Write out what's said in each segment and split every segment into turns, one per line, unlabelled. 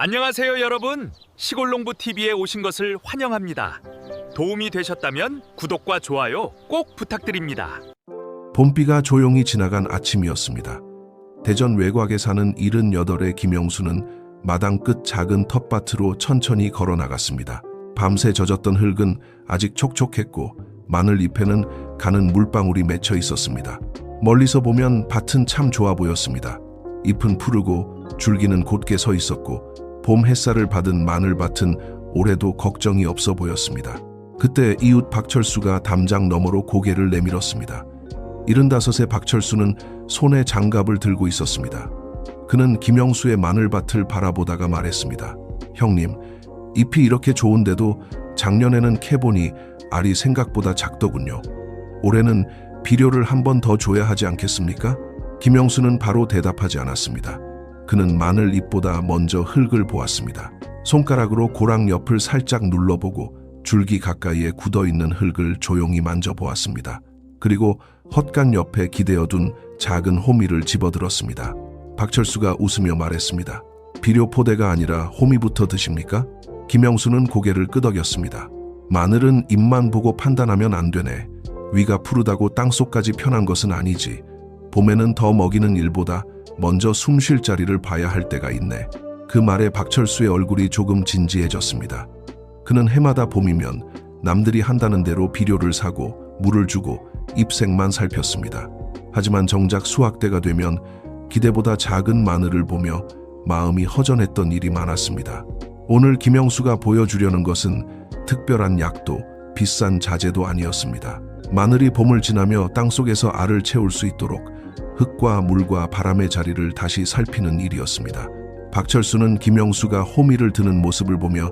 안녕하세요, 여러분. 시골농부TV에 오신 것을 환영합니다. 도움이 되셨다면 구독과 좋아요 꼭 부탁드립니다.
봄비가 조용히 지나간 아침이었습니다. 대전 외곽에 사는 78의 김영수는 마당 끝 작은 텃밭으로 천천히 걸어 나갔습니다. 밤새 젖었던 흙은 아직 촉촉했고 마늘 잎에는 가는 물방울이 맺혀 있었습니다. 멀리서 보면 밭은 참 좋아 보였습니다. 잎은 푸르고 줄기는 곧게 서 있었고 봄 햇살을 받은 마늘밭은 올해도 걱정이 없어 보였습니다. 그때 이웃 박철수가 담장 너머로 고개를 내밀었습니다. 75의 박철수는 손에 장갑을 들고 있었습니다. 그는 김영수의 마늘밭을 바라보다가 말했습니다. 형님, 잎이 이렇게 좋은데도 작년에는 캐보니 알이 생각보다 작더군요. 올해는 비료를 한 번 더 줘야 하지 않겠습니까? 김영수는 바로 대답하지 않았습니다. 그는 마늘 잎보다 먼저 흙을 보았습니다. 손가락으로 고랑 옆을 살짝 눌러보고 줄기 가까이에 굳어있는 흙을 조용히 만져보았습니다. 그리고 헛간 옆에 기대어둔 작은 호미를 집어들었습니다. 박철수가 웃으며 말했습니다. 비료 포대가 아니라 호미부터 드십니까? 김영수는 고개를 끄덕였습니다. 마늘은 잎만 보고 판단하면 안 되네. 위가 푸르다고 땅속까지 편한 것은 아니지. 봄에는 더 먹이는 일보다 먼저 숨 쉴 자리를 봐야 할 때가 있네. 그 말에 박철수의 얼굴이 조금 진지해졌습니다. 그는 해마다 봄이면 남들이 한다는 대로 비료를 사고 물을 주고 잎색만 살폈습니다. 하지만 정작 수확 때가 되면 기대보다 작은 마늘을 보며 마음이 허전했던 일이 많았습니다. 오늘 김영수가 보여주려는 것은 특별한 약도 비싼 자재도 아니었습니다. 마늘이 봄을 지나며 땅속에서 알을 채울 수 있도록 흙과 물과 바람의 자리를 다시 살피는 일이었습니다. 박철수는 김영수가 호미를 드는 모습을 보며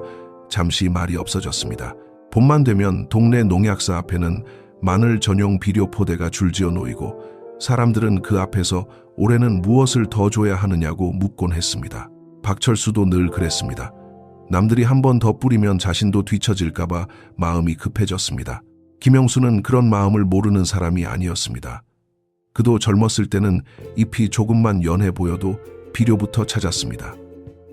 잠시 말이 없어졌습니다. 봄만 되면 동네 농약사 앞에는 마늘 전용 비료 포대가 줄지어 놓이고 사람들은 그 앞에서 올해는 무엇을 더 줘야 하느냐고 묻곤 했습니다. 박철수도 늘 그랬습니다. 남들이 한 번 더 뿌리면 자신도 뒤처질까봐 마음이 급해졌습니다. 김영수는 그런 마음을 모르는 사람이 아니었습니다. 그도 젊었을 때는 잎이 조금만 연해 보여도 비료부터 찾았습니다.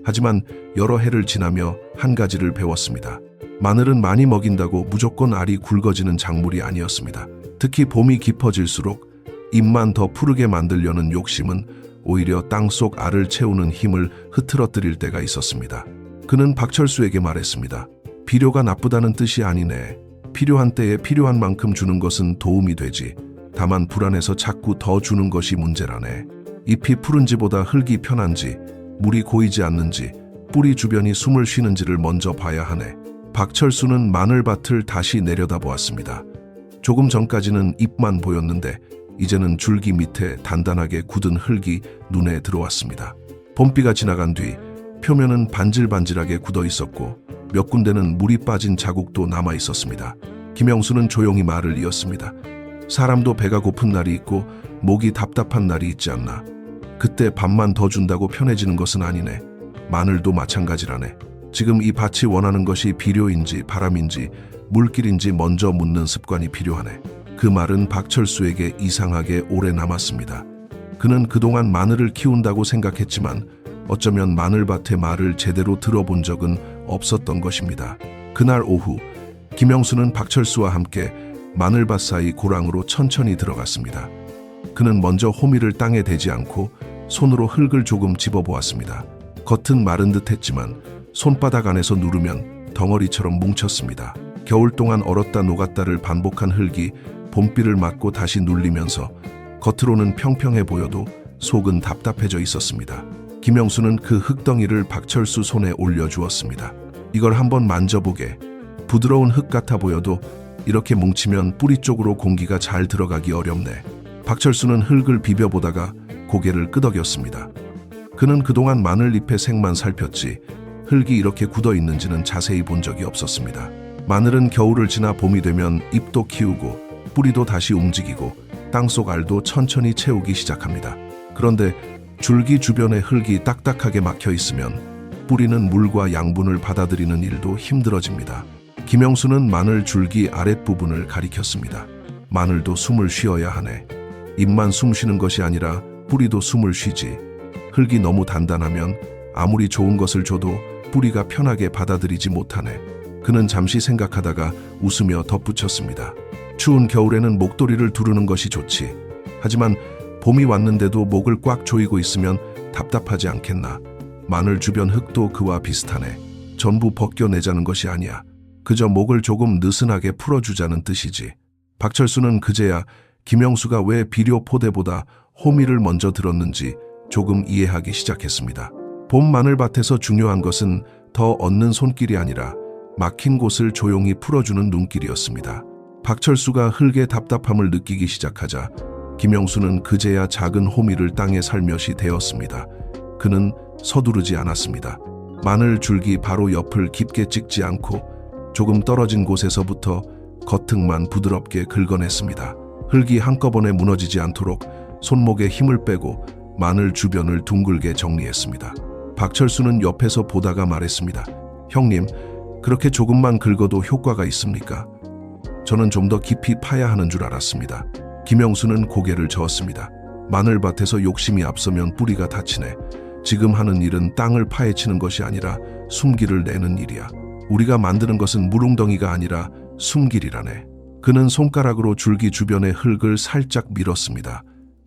하지만 여러 해를 지나며 한 가지를 배웠습니다. 마늘은 많이 먹인다고 무조건 알이 굵어지는 작물이 아니었습니다. 특히 봄이 깊어질수록 잎만 더 푸르게 만들려는 욕심은 오히려 땅속 알을 채우는 힘을 흐트러뜨릴 때가 있었습니다. 그는 박철수에게 말했습니다. 비료가 나쁘다는 뜻이 아니네. 필요한 때에 필요한 만큼 주는 것은 도움이 되지. 다만 불안해서 자꾸 더 주는 것이 문제라네. 잎이 푸른지보다 흙이 편한지, 물이 고이지 않는지, 뿌리 주변이 숨을 쉬는지를 먼저 봐야 하네. 박철수는 마늘밭을 다시 내려다보았습니다. 조금 전까지는 잎만 보였는데 이제는 줄기 밑에 단단하게 굳은 흙이 눈에 들어왔습니다. 봄비가 지나간 뒤 표면은 반질반질하게 굳어 있었고 몇 군데는 물이 빠진 자국도 남아 있었습니다. 김영수는 조용히 말을 이었습니다. 사람도 배가 고픈 날이 있고 목이 답답한 날이 있지 않나. 그때 밥만 더 준다고 편해지는 것은 아니네. 마늘도 마찬가지라네. 지금 이 밭이 원하는 것이 비료인지 바람인지 물길인지 먼저 묻는 습관이 필요하네. 그 말은 박철수에게 이상하게 오래 남았습니다. 그는 그동안 마늘을 키운다고 생각했지만 어쩌면 마늘밭의 말을 제대로 들어본 적은 없었던 것입니다. 그날 오후 김영수는 박철수와 함께 마늘밭 사이 고랑으로 천천히 들어갔습니다. 그는 먼저 호미를 땅에 대지 않고 손으로 흙을 조금 집어보았습니다. 겉은 마른 듯 했지만 손바닥 안에서 누르면 덩어리처럼 뭉쳤습니다. 겨울 동안 얼었다 녹았다를 반복한 흙이 봄비를 맞고 다시 눌리면서 겉으로는 평평해 보여도 속은 답답해져 있었습니다. 김영수는 그 흙덩이를 박철수 손에 올려주었습니다. 이걸 한번 만져보게. 부드러운 흙 같아 보여도 이렇게 뭉치면 뿌리 쪽으로 공기가 잘 들어가기 어렵네. 박철수는 흙을 비벼보다가 고개를 끄덕였습니다. 그는 그동안 마늘잎의 색만 살폈지 흙이 이렇게 굳어 있는지는 자세히 본 적이 없었습니다. 마늘은 겨울을 지나 봄이 되면 잎도 키우고 뿌리도 다시 움직이고 땅속 알도 천천히 채우기 시작합니다. 그런데 줄기 주변에 흙이 딱딱하게 막혀 있으면 뿌리는 물과 양분을 받아들이는 일도 힘들어집니다. 김영수는 마늘 줄기 아랫부분을 가리켰습니다. 마늘도 숨을 쉬어야 하네. 잎만 숨 쉬는 것이 아니라 뿌리도 숨을 쉬지. 흙이 너무 단단하면 아무리 좋은 것을 줘도 뿌리가 편하게 받아들이지 못하네. 그는 잠시 생각하다가 웃으며 덧붙였습니다. 추운 겨울에는 목도리를 두르는 것이 좋지. 하지만 봄이 왔는데도 목을 꽉 조이고 있으면 답답하지 않겠나. 마늘 주변 흙도 그와 비슷하네. 전부 벗겨내자는 것이 아니야. 그저 목을 조금 느슨하게 풀어주자는 뜻이지. 박철수는 그제야 김영수가 왜 비료 포대보다 호미를 먼저 들었는지 조금 이해하기 시작했습니다. 봄 마늘밭에서 중요한 것은 더 얻는 손길이 아니라 막힌 곳을 조용히 풀어주는 눈길이었습니다. 박철수가 흙의 답답함을 느끼기 시작하자 김영수는 그제야 작은 호미를 땅에 살며시 대었습니다. 그는 서두르지 않았습니다. 마늘 줄기 바로 옆을 깊게 찍지 않고 조금 떨어진 곳에서부터 겉흙만 부드럽게 긁어냈습니다. 흙이 한꺼번에 무너지지 않도록 손목에 힘을 빼고 마늘 주변을 둥글게 정리했습니다. 박철수는 옆에서 보다가 말했습니다. 형님, 그렇게 조금만 긁어도 효과가 있습니까? 저는 좀 더 깊이 파야 하는 줄 알았습니다. 김영수는 고개를 저었습니다. 마늘밭에서 욕심이 앞서면 뿌리가 다치네. 지금 하는 일은 땅을 파헤치는 것이 아니라 숨길을 내는 일이야. 우리가 만드는 것은 물웅덩이가 아니라 숨길이라네. 그는 손가락으로 줄기 주변의 흙을 살짝 밀었습니다.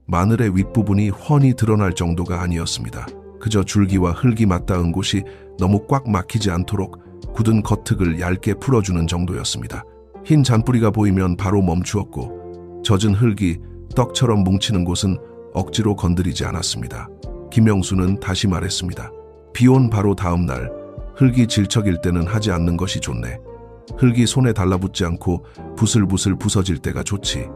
마늘의 윗부분이 훤히 드러날 정도가 아니었습니다. 그저 줄기와 흙이 맞닿은 곳이 너무 꽉 막히지 않도록 굳은 겉흙을 얇게 풀어주는 정도였습니다. 흰 잔뿌리가 보이면 바로 멈추었고 젖은 흙이 떡처럼 뭉치는 곳은 억지로 건드리지 않았습니다. 김영수는 다시 말했습니다. 비온 바로 다음 날 흙이 질척일 때는 하지 않는 것이 좋네. 흙이 손에 달라붙지 않고 부슬부슬 부서질 때가 좋지.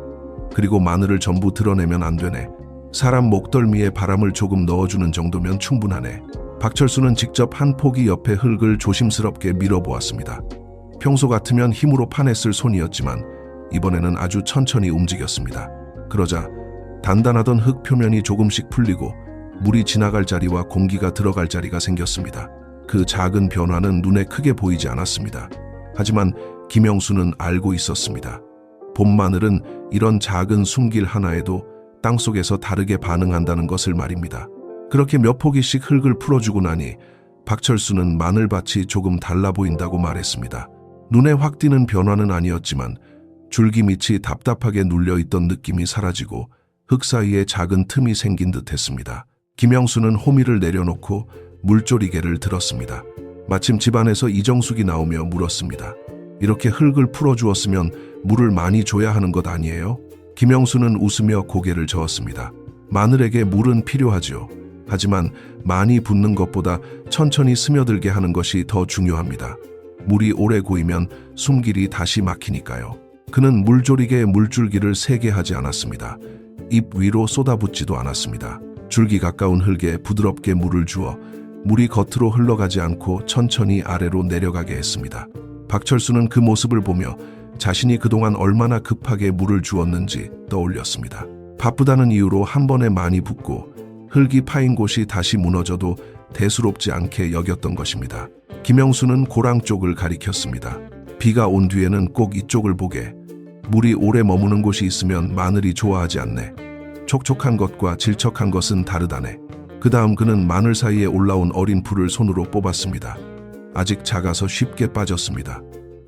그리고 마늘을 전부 드러내면 안 되네. 사람 목덜미에 바람을 조금 넣어주는 정도면 충분하네. 박철수는 직접 한 포기 옆에 흙을 조심스럽게 밀어보았습니다. 평소 같으면 힘으로 파냈을 손이었지만 이번에는 아주 천천히 움직였습니다. 그러자 단단하던 흙 표면이 조금씩 풀리고 물이 지나갈 자리와 공기가 들어갈 자리가 생겼습니다. 그 작은 변화는 눈에 크게 보이지 않았습니다. 하지만 김영수는 알고 있었습니다. 봄마늘은 이런 작은 숨길 하나에도 땅속에서 다르게 반응한다는 것을 말입니다. 그렇게 몇 포기씩 흙을 풀어주고 나니 박철수는 마늘밭이 조금 달라 보인다고 말했습니다. 눈에 확 띄는 변화는 아니었지만 줄기 밑이 답답하게 눌려있던 느낌이 사라지고 흙 사이에 작은 틈이 생긴 듯 했습니다. 김영수는 호미를 내려놓고 물조리개를 들었습니다. 마침 집안에서 이정숙이 나오며 물었습니다. 이렇게 흙을 풀어주었으면 물을 많이 줘야 하는 것 아니에요? 김영수는 웃으며 고개를 저었습니다. 마늘에게 물은 필요하죠. 하지만 많이 붓는 것보다 천천히 스며들게 하는 것이 더 중요합니다. 물이 오래 고이면 숨길이 다시 막히니까요. 그는 물조리개의 물줄기를 세게 하지 않았습니다. 입 위로 쏟아붓지도 않았습니다. 줄기 가까운 흙에 부드럽게 물을 주어 물이 겉으로 흘러가지 않고 천천히 아래로 내려가게 했습니다. 박철수는 그 모습을 보며 자신이 그동안 얼마나 급하게 물을 주었는지 떠올렸습니다. 바쁘다는 이유로 한 번에 많이 붓고 흙이 파인 곳이 다시 무너져도 대수롭지 않게 여겼던 것입니다. 김영수는 고랑 쪽을 가리켰습니다. 비가 온 뒤에는 꼭 이쪽을 보게. 물이 오래 머무는 곳이 있으면 마늘이 좋아하지 않네. 촉촉한 것과 질척한 것은 다르다네. 그 다음 그는 마늘 사이에 올라온 어린 풀을 손으로 뽑았습니다. 아직 작아서 쉽게 빠졌습니다.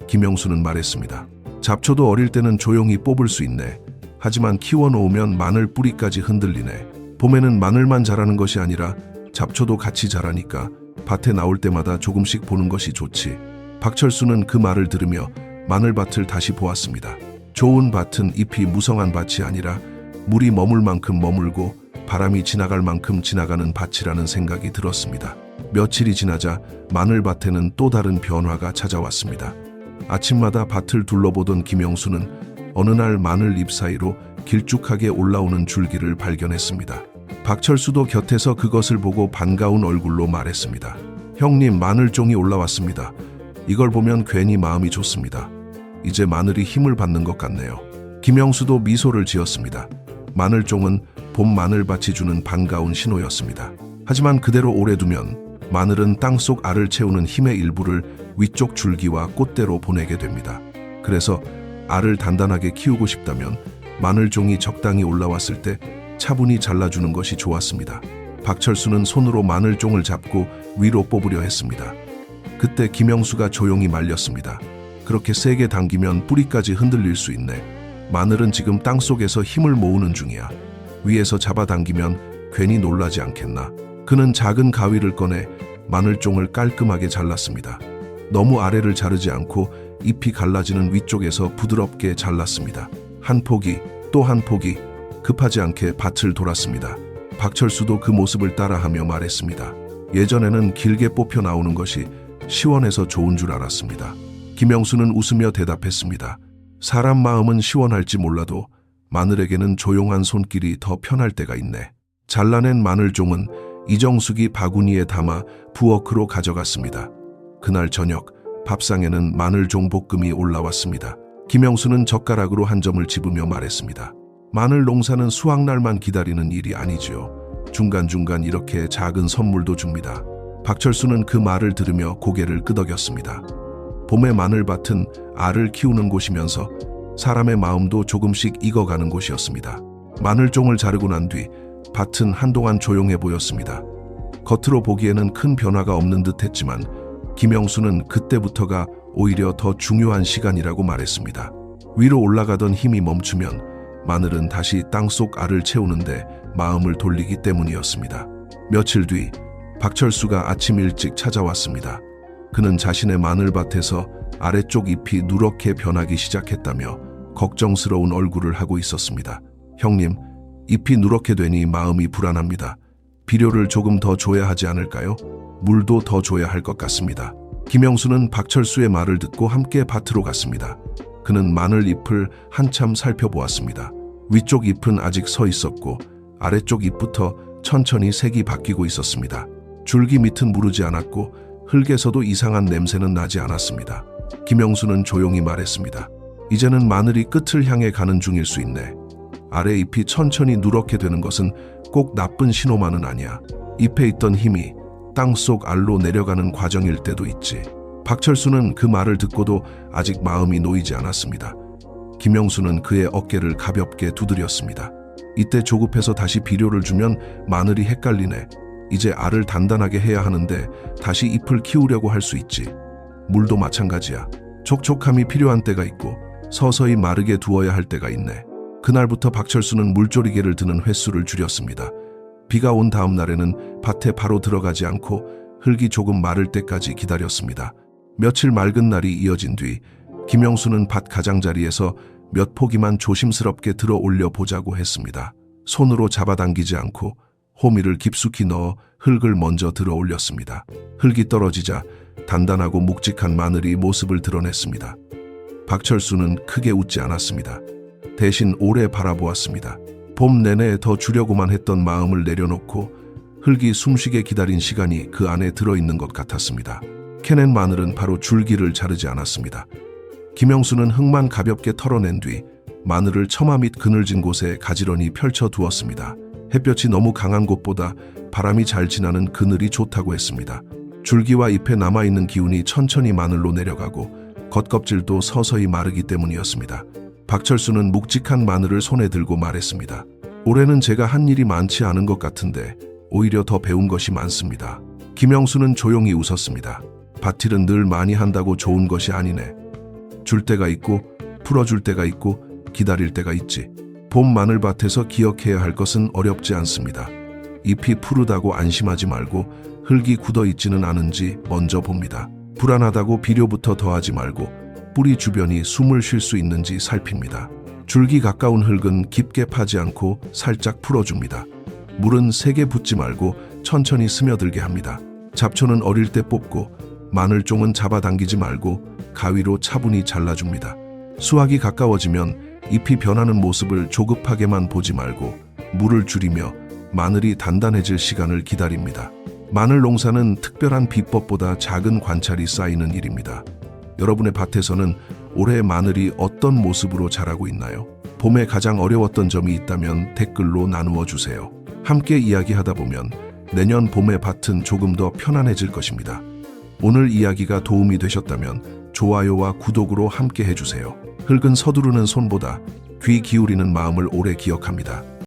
김영수는 말했습니다. 잡초도 어릴 때는 조용히 뽑을 수 있네. 하지만 키워놓으면 마늘 뿌리까지 흔들리네. 봄에는 마늘만 자라는 것이 아니라 잡초도 같이 자라니까 밭에 나올 때마다 조금씩 보는 것이 좋지. 박철수는 그 말을 들으며 마늘밭을 다시 보았습니다. 좋은 밭은 잎이 무성한 밭이 아니라 물이 머물 만큼 머물고 바람이 지나갈 만큼 지나가는 밭이라는 생각이 들었습니다. 며칠이 지나자 마늘밭에는 또 다른 변화가 찾아왔습니다. 아침마다 밭을 둘러보던 김영수는 어느 날 마늘 잎 사이로 길쭉하게 올라오는 줄기를 발견했습니다. 박철수도 곁에서 그것을 보고 반가운 얼굴로 말했습니다. 형님, 마늘종이 올라왔습니다. 이걸 보면 괜히 마음이 좋습니다. 이제 마늘이 힘을 받는 것 같네요. 김영수도 미소를 지었습니다. 마늘종은 봄 마늘밭이 주는 반가운 신호였습니다. 하지만 그대로 오래 두면 마늘은 땅속 알을 채우는 힘의 일부를 위쪽 줄기와 꽃대로 보내게 됩니다. 그래서 알을 단단하게 키우고 싶다면 마늘종이 적당히 올라왔을 때 차분히 잘라주는 것이 좋았습니다. 박철수는 손으로 마늘종을 잡고 위로 뽑으려 했습니다. 그때 김영수가 조용히 말렸습니다. 그렇게 세게 당기면 뿌리까지 흔들릴 수 있네. 마늘은 지금 땅속에서 힘을 모으는 중이야. 위에서 잡아당기면 괜히 놀라지 않겠나. 그는 작은 가위를 꺼내 마늘종을 깔끔하게 잘랐습니다. 너무 아래를 자르지 않고 잎이 갈라지는 위쪽에서 부드럽게 잘랐습니다. 한 포기, 또 한 포기, 급하지 않게 밭을 돌았습니다. 박철수도 그 모습을 따라하며 말했습니다. 예전에는 길게 뽑혀 나오는 것이 시원해서 좋은 줄 알았습니다. 김영수는 웃으며 대답했습니다. 사람 마음은 시원할지 몰라도 마늘에게는 조용한 손길이 더 편할 때가 있네. 잘라낸 마늘종은 이정숙이 바구니에 담아 부엌으로 가져갔습니다. 그날 저녁 밥상에는 마늘종 볶음이 올라왔습니다. 김영수는 젓가락으로 한 점을 집으며 말했습니다. 마늘 농사는 수확날만 기다리는 일이 아니지요. 중간중간 이렇게 작은 선물도 줍니다. 박철수는 그 말을 들으며 고개를 끄덕였습니다. 봄의 마늘밭은 알을 키우는 곳이면서 사람의 마음도 조금씩 익어가는 곳이었습니다. 마늘종을 자르고 난 뒤 밭은 한동안 조용해 보였습니다. 겉으로 보기에는 큰 변화가 없는 듯 했지만 김영수는 그때부터가 오히려 더 중요한 시간이라고 말했습니다. 위로 올라가던 힘이 멈추면 마늘은 다시 땅속 알을 채우는데 마음을 돌리기 때문이었습니다. 며칠 뒤 박철수가 아침 일찍 찾아왔습니다. 그는 자신의 마늘밭에서 아래쪽 잎이 누렇게 변하기 시작했다며 걱정스러운 얼굴을 하고 있었습니다. 형님, 잎이 누렇게 되니 마음이 불안합니다. 비료를 조금 더 줘야 하지 않을까요? 물도 더 줘야 할 것 같습니다. 김영수는 박철수의 말을 듣고 함께 밭으로 갔습니다. 그는 마늘 잎을 한참 살펴보았습니다. 위쪽 잎은 아직 서 있었고 아래쪽 잎부터 천천히 색이 바뀌고 있었습니다. 줄기 밑은 무르지 않았고 흙에서도 이상한 냄새는 나지 않았습니다. 김영수는 조용히 말했습니다. 이제는 마늘이 끝을 향해 가는 중일 수 있네. 아래 잎이 천천히 누렇게 되는 것은 꼭 나쁜 신호만은 아니야. 잎에 있던 힘이 땅속 알로 내려가는 과정일 때도 있지. 박철수는 그 말을 듣고도 아직 마음이 놓이지 않았습니다. 김영수는 그의 어깨를 가볍게 두드렸습니다. 이때 조급해서 다시 비료를 주면 마늘이 헷갈리네. 이제 알을 단단하게 해야 하는데 다시 잎을 키우려고 할 수 있지. 물도 마찬가지야. 촉촉함이 필요한 때가 있고 서서히 마르게 두어야 할 때가 있네. 그날부터 박철수는 물조리개를 드는 횟수를 줄였습니다. 비가 온 다음 날에는 밭에 바로 들어가지 않고 흙이 조금 마를 때까지 기다렸습니다. 며칠 맑은 날이 이어진 뒤 김영수는 밭 가장자리에서 몇 포기만 조심스럽게 들어 올려 보자고 했습니다. 손으로 잡아당기지 않고 호미를 깊숙이 넣어 흙을 먼저 들어 올렸습니다. 흙이 떨어지자 단단하고 묵직한 마늘이 모습을 드러냈습니다. 박철수는 크게 웃지 않았습니다. 대신 오래 바라보았습니다. 봄 내내 더 주려고만 했던 마음을 내려놓고 흙이 숨쉬게 기다린 시간이 그 안에 들어있는 것 같았습니다. 캐낸 마늘은 바로 줄기를 자르지 않았습니다. 김영수는 흙만 가볍게 털어낸 뒤 마늘을 처마 밑 그늘진 곳에 가지런히 펼쳐 두었습니다. 햇볕이 너무 강한 곳보다 바람이 잘 지나는 그늘이 좋다고 했습니다. 줄기와 잎에 남아있는 기운이 천천히 마늘로 내려가고 겉껍질도 서서히 마르기 때문이었습니다. 박철수는 묵직한 마늘을 손에 들고 말했습니다. 올해는 제가 한 일이 많지 않은 것 같은데 오히려 더 배운 것이 많습니다. 김영수는 조용히 웃었습니다. 밭일은 늘 많이 한다고 좋은 것이 아니네. 줄 때가 있고 풀어줄 때가 있고 기다릴 때가 있지. 봄 마늘밭에서 기억해야 할 것은 어렵지 않습니다. 잎이 푸르다고 안심하지 말고 흙이 굳어있지는 않은지 먼저 봅니다. 불안하다고 비료부터 더하지 말고 뿌리 주변이 숨을 쉴 수 있는지 살핍니다. 줄기 가까운 흙은 깊게 파지 않고 살짝 풀어줍니다. 물은 세게 붓지 말고 천천히 스며들게 합니다. 잡초는 어릴 때 뽑고 마늘종은 잡아당기지 말고 가위로 차분히 잘라줍니다. 수확이 가까워지면 잎이 변하는 모습을 조급하게만 보지 말고 물을 줄이며 마늘이 단단해질 시간을 기다립니다. 마늘 농사는 특별한 비법보다 작은 관찰이 쌓이는 일입니다. 여러분의 밭에서는 올해 마늘이 어떤 모습으로 자라고 있나요? 봄에 가장 어려웠던 점이 있다면 댓글로 나누어 주세요. 함께 이야기하다 보면 내년 봄의 밭은 조금 더 편안해질 것입니다. 오늘 이야기가 도움이 되셨다면 좋아요와 구독으로 함께 해주세요. 흙은 서두르는 손보다 귀 기울이는 마음을 오래 기억합니다.